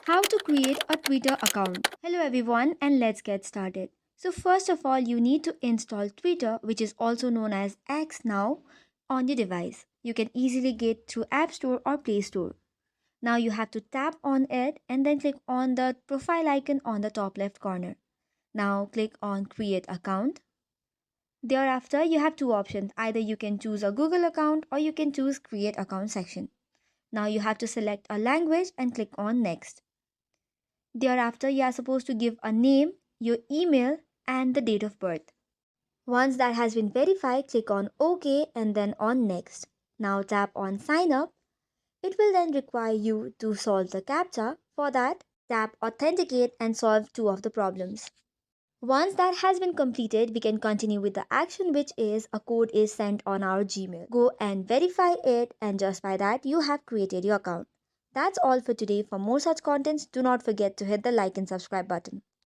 How to create a Twitter account. Hello everyone and let's get started. So first of all you need to install Twitter, which is also known as X now, on your device. You can easily get through App Store or Play Store. Now you have to tap on it and then click on the profile icon on the top left corner. Now click on create account. Thereafter you have two options. Either you can choose a Google account or you can choose create account section. Now you have to select a language and click on next. Thereafter, you are supposed to give a name, your email, and the date of birth. Once that has been verified, click on OK and then on Next. Now tap on Sign Up. It will then require you to solve the CAPTCHA. For that, tap Authenticate and solve two of the problems. Once that has been completed, we can continue with the action, which is a code is sent on our Gmail. Go and verify it, and just by that, you have created your account. That's all for today. For more such contents, do not forget to hit the like and subscribe button.